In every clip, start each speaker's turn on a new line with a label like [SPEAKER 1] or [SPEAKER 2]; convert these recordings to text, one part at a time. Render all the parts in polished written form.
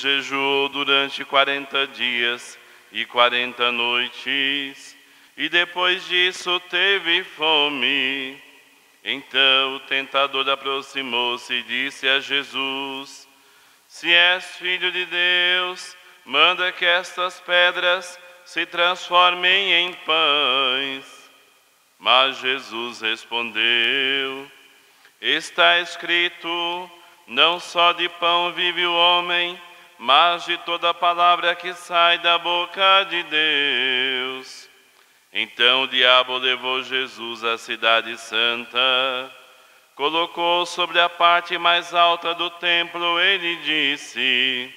[SPEAKER 1] jejuou durante 40 dias e 40 noites, e depois disso teve fome. Então o tentador aproximou-se e disse a Jesus: Se és filho de Deus, manda que estas pedras se transformem em pães. Mas Jesus respondeu: Está escrito, não só de pão vive o homem, mas de toda palavra que sai da boca de Deus. Então o diabo levou Jesus à cidade santa, colocou sobre a parte mais alta do templo, ele disse: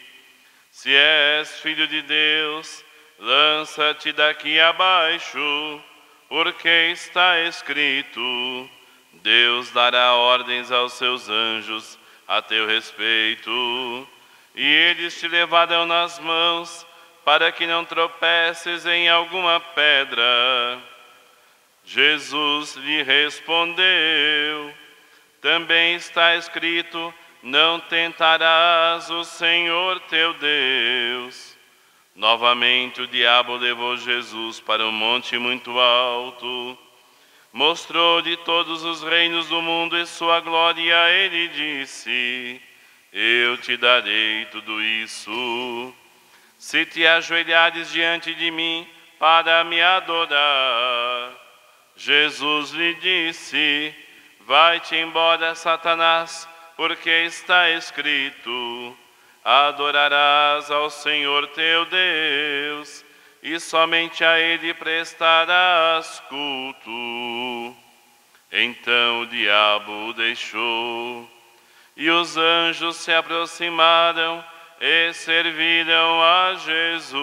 [SPEAKER 1] Se és filho de Deus, lança-te daqui abaixo, porque está escrito: Deus dará ordens aos seus anjos a teu respeito, e eles te levarão nas mãos, para que não tropeces em alguma pedra. Jesus lhe respondeu: Também está escrito: Não tentarás o Senhor teu Deus. Novamente o diabo levou Jesus para um monte muito alto, mostrou-lhe todos os reinos do mundo e sua glória, e a ele disse: Eu te darei tudo isso, se te ajoelhares diante de mim para me adorar. Jesus lhe disse: Vai-te embora, Satanás, porque está escrito: Adorarás ao Senhor teu Deus, e somente a Ele prestarás culto. Então o diabo o deixou, e os anjos se aproximaram e serviram a Jesus.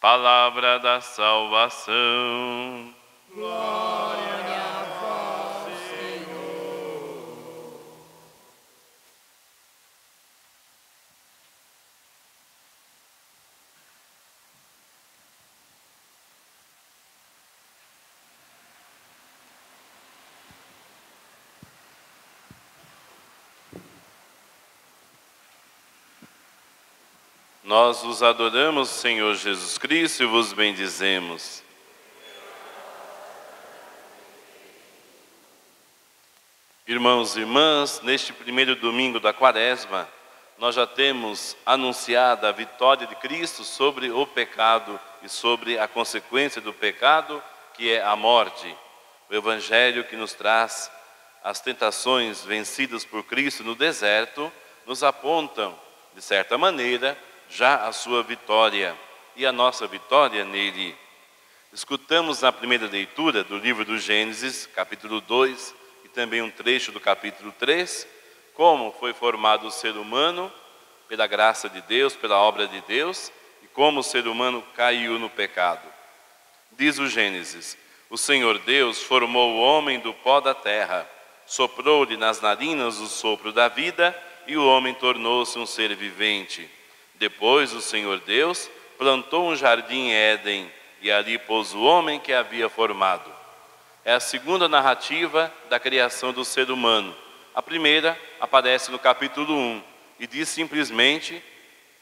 [SPEAKER 1] Palavra da salvação.
[SPEAKER 2] Glória a vós, Senhor.
[SPEAKER 1] Nós vos adoramos, Senhor Jesus Cristo, e vos bendizemos. Irmãos e irmãs, neste primeiro domingo da Quaresma, nós já temos anunciado a vitória de Cristo sobre o pecado e sobre a consequência do pecado, que é a morte. O Evangelho que nos traz as tentações vencidas por Cristo no deserto, nos apontam, de certa maneira, já a sua vitória e a nossa vitória nele. Escutamos na primeira leitura do livro do Gênesis, capítulo 2, e também um trecho do capítulo 3, como foi formado o ser humano pela graça de Deus, pela obra de Deus, e como o ser humano caiu no pecado. Diz o Gênesis: O Senhor Deus formou o homem do pó da terra, soprou-lhe nas narinas o sopro da vida, e o homem tornou-se um ser vivente. Depois o Senhor Deus plantou um jardim em Éden, e ali pôs o homem que havia formado. É a segunda narrativa da criação do ser humano. A primeira aparece no capítulo 1 e diz simplesmente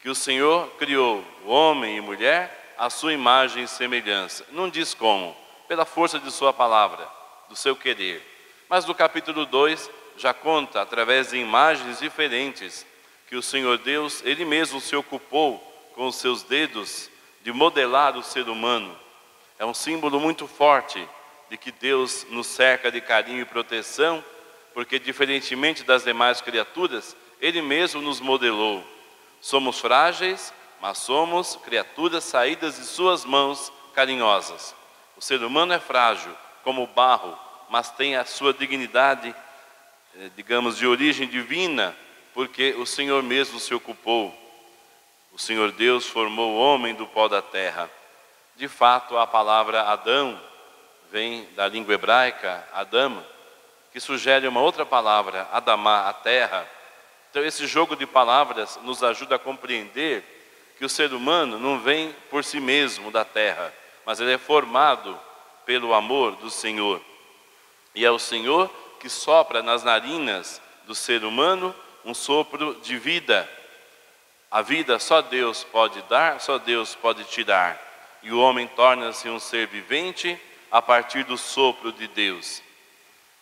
[SPEAKER 1] que o Senhor criou o homem e mulher à sua imagem e semelhança. Não diz como, pela força de sua palavra, do seu querer. Mas no capítulo 2 já conta, através de imagens diferentes, que o Senhor Deus, Ele mesmo se ocupou com os seus dedos de modelar o ser humano. É um símbolo muito forte de que Deus nos cerca de carinho e proteção, porque diferentemente das demais criaturas, Ele mesmo nos modelou. Somos frágeis, mas somos criaturas saídas de suas mãos carinhosas. O ser humano é frágil, como o barro, mas tem a sua dignidade, digamos, de origem divina, porque o Senhor mesmo se ocupou. O Senhor Deus formou o homem do pó da terra. De fato, a palavra Adão vem da língua hebraica, Adam, que sugere uma outra palavra, Adamá, a terra. Então esse jogo de palavras nos ajuda a compreender que o ser humano não vem por si mesmo da terra, mas ele é formado pelo amor do Senhor. E é o Senhor que sopra nas narinas do ser humano um sopro de vida. A vida só Deus pode dar, só Deus pode tirar. E o homem torna-se um ser vivente a partir do sopro de Deus.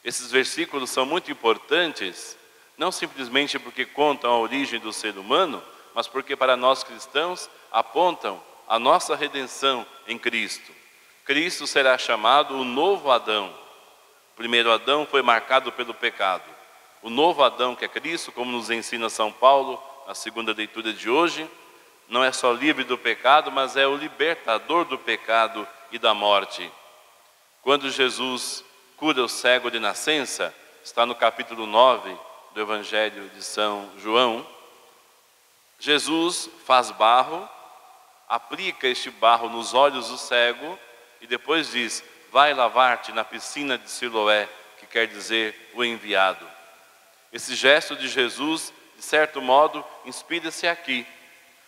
[SPEAKER 1] Esses versículos são muito importantes, não simplesmente porque contam a origem do ser humano, mas porque para nós cristãos apontam a nossa redenção em Cristo. Cristo será chamado o novo Adão. O primeiro Adão foi marcado pelo pecado. O novo Adão, que é Cristo, como nos ensina São Paulo, na segunda leitura de hoje, não é só livre do pecado, mas é o libertador do pecado e da morte. Quando Jesus cura o cego de nascença, está no capítulo 9 do Evangelho de São João, Jesus faz barro, aplica este barro nos olhos do cego e depois diz: vai lavar-te na piscina de Siloé, que quer dizer o enviado. Esse gesto de Jesus, de certo modo, inspira-se aqui,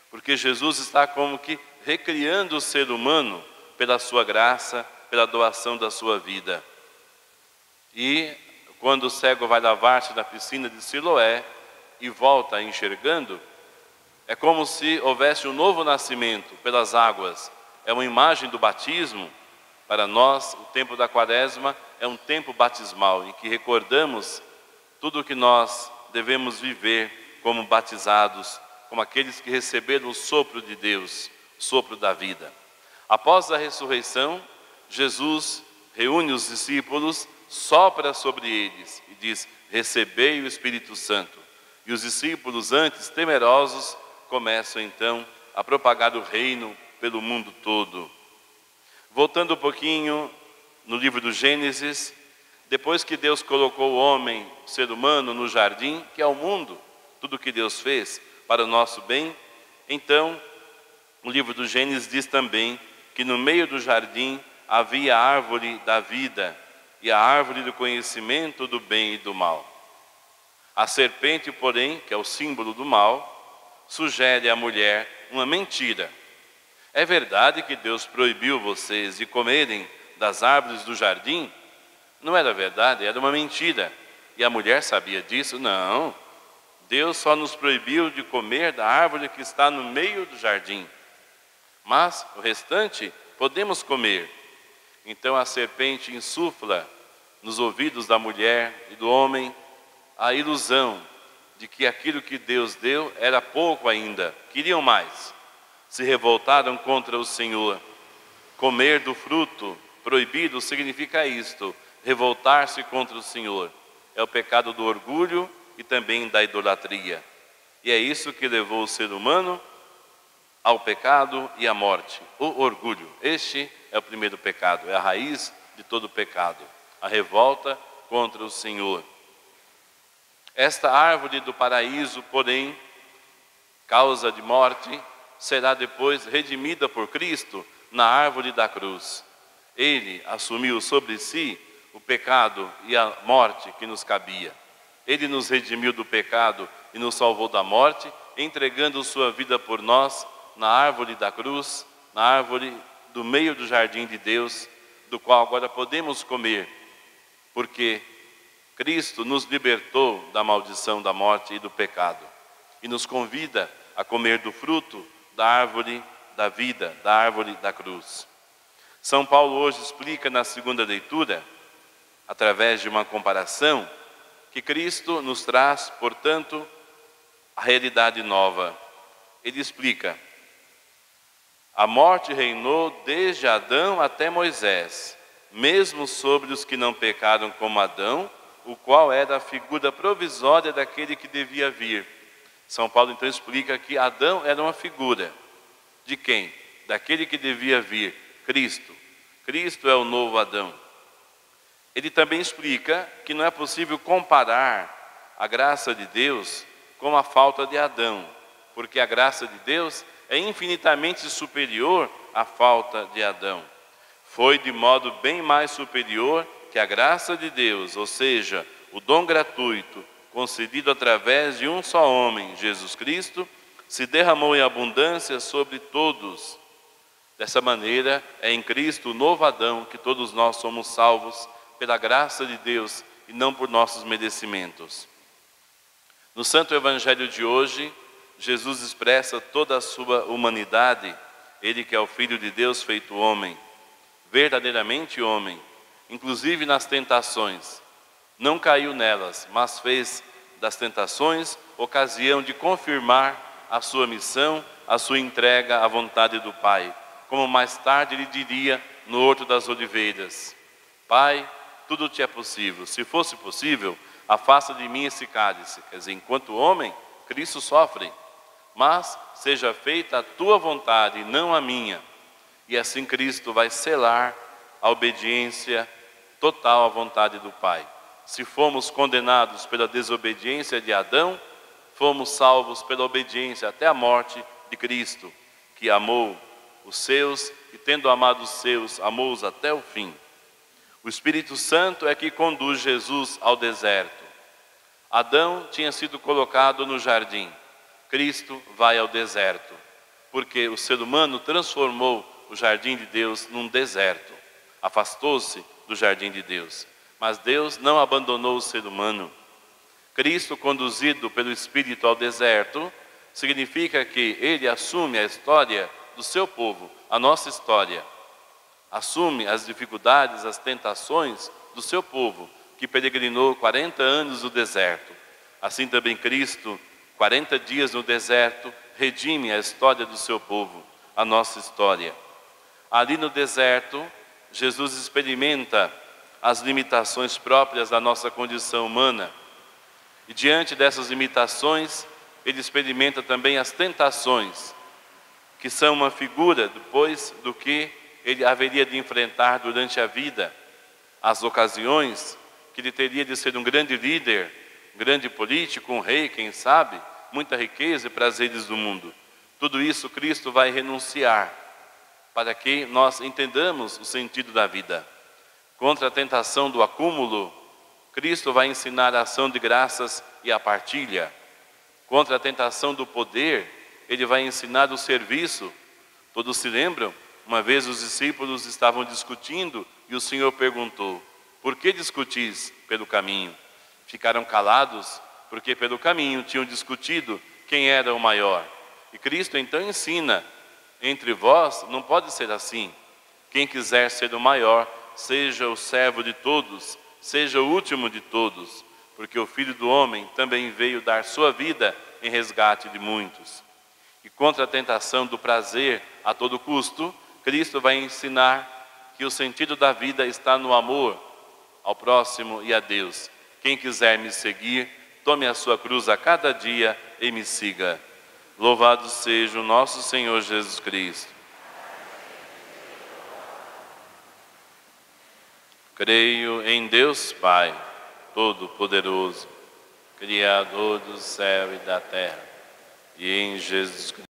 [SPEAKER 1] porque Jesus está como que recriando o ser humano pela sua graça, pela doação da sua vida. E quando o cego vai lavar-se na piscina de Siloé e volta enxergando, é como se houvesse um novo nascimento pelas águas. É uma imagem do batismo. Para nós, o tempo da Quaresma é um tempo batismal, em que recordamos tudo o que nós devemos viver como batizados, como aqueles que receberam o sopro de Deus, o sopro da vida. Após a ressurreição, Jesus reúne os discípulos, sopra sobre eles e diz: recebei o Espírito Santo. E os discípulos, antes temerosos, começam então a propagar o reino pelo mundo todo. Voltando um pouquinho no livro do Gênesis, depois que Deus colocou o homem, o ser humano, no jardim, que é o mundo, tudo que Deus fez para o nosso bem, então o livro do Gênesis diz também que no meio do jardim havia a árvore da vida e a árvore do conhecimento do bem e do mal. A serpente, porém, que é o símbolo do mal, sugere à mulher uma mentira. É verdade que Deus proibiu vocês de comerem das árvores do jardim? Não era verdade, era uma mentira. E a mulher sabia disso? Não. Deus só nos proibiu de comer da árvore que está no meio do jardim. Mas o restante podemos comer. Então a serpente insufla nos ouvidos da mulher e do homem a ilusão de que aquilo que Deus deu era pouco ainda, queriam mais. Se revoltaram contra o Senhor. Comer do fruto proibido significa isto: revoltar-se contra o Senhor. É o pecado do orgulho e também da idolatria. E é isso que levou o ser humano ao pecado e à morte. O orgulho. Este é o primeiro pecado, é a raiz de todo pecado. A revolta contra o Senhor. Esta árvore do paraíso, porém, causa de morte, será depois redimida por Cristo na árvore da cruz. Ele assumiu sobre si o pecado e a morte que nos cabia. Ele nos redimiu do pecado e nos salvou da morte, entregando sua vida por nós na árvore da cruz, na árvore do meio do jardim de Deus, do qual agora podemos comer, porque Cristo nos libertou da maldição da morte e do pecado e nos convida a comer do fruto da árvore da vida, da árvore da cruz. São Paulo hoje explica na segunda leitura, através de uma comparação, que Cristo nos traz, portanto, a realidade nova. Ele explica: a morte reinou desde Adão até Moisés, mesmo sobre os que não pecaram como Adão, o qual era a figura provisória daquele que devia vir. São Paulo então explica que Adão era uma figura. De quem? Daquele que devia vir, Cristo. Cristo é o novo Adão. Ele também explica que não é possível comparar a graça de Deus com a falta de Adão, porque a graça de Deus é infinitamente superior à falta de Adão. Foi de modo bem mais superior que a graça de Deus, ou seja, o dom gratuito concedido através de um só homem, Jesus Cristo, se derramou em abundância sobre todos. Dessa maneira, é em Cristo, o novo Adão, que todos nós somos salvos pela graça de Deus e não por nossos merecimentos. No Santo Evangelho de hoje, Jesus expressa toda a sua humanidade, Ele que é o Filho de Deus feito homem, verdadeiramente homem, inclusive nas tentações. Não caiu nelas, mas fez das tentações ocasião de confirmar a sua missão, a sua entrega à vontade do Pai. Como mais tarde ele diria no Horto das Oliveiras: Pai, tudo te é possível. Se fosse possível, afasta de mim esse cálice. Quer dizer, enquanto homem, Cristo sofre. Mas seja feita a tua vontade e não a minha. E assim Cristo vai selar a obediência total à vontade do Pai. Se fomos condenados pela desobediência de Adão, fomos salvos pela obediência até a morte de Cristo, que amou os seus e, tendo amado os seus, amou-os até o fim. O Espírito Santo é que conduz Jesus ao deserto. Adão tinha sido colocado no jardim. Cristo vai ao deserto, porque o ser humano transformou o jardim de Deus num deserto. Afastou-se do jardim de Deus. Mas Deus não abandonou o ser humano. Cristo, conduzido pelo Espírito ao deserto, significa que Ele assume a história do seu povo, a nossa história. Assume as dificuldades, as tentações do seu povo, que peregrinou 40 anos no deserto. Assim também Cristo, 40 dias no deserto, redime a história do seu povo, a nossa história. Ali no deserto, Jesus experimenta as limitações próprias da nossa condição humana. E diante dessas limitações, ele experimenta também as tentações, que são uma figura depois do que ele haveria de enfrentar durante a vida, as ocasiões que ele teria de ser um grande líder, um grande político, um rei, quem sabe, muita riqueza e prazeres do mundo. Tudo isso Cristo vai renunciar, para que nós entendamos o sentido da vida. Contra a tentação do acúmulo, Cristo vai ensinar a ação de graças e a partilha. Contra a tentação do poder, Ele vai ensinar o serviço. Todos se lembram? Uma vez os discípulos estavam discutindo e o Senhor perguntou: por que discutis pelo caminho? Ficaram calados porque pelo caminho tinham discutido quem era o maior. E Cristo então ensina: entre vós não pode ser assim. Quem quiser ser o maior, seja o servo de todos, seja o último de todos, porque o Filho do Homem também veio dar sua vida em resgate de muitos. E contra a tentação do prazer a todo custo, Cristo vai ensinar que o sentido da vida está no amor ao próximo e a Deus. Quem quiser me seguir, tome a sua cruz a cada dia e me siga. Louvado seja o nosso Senhor Jesus Cristo. Creio em Deus Pai, Todo-Poderoso, Criador do céu e da terra, e em Jesus Cristo,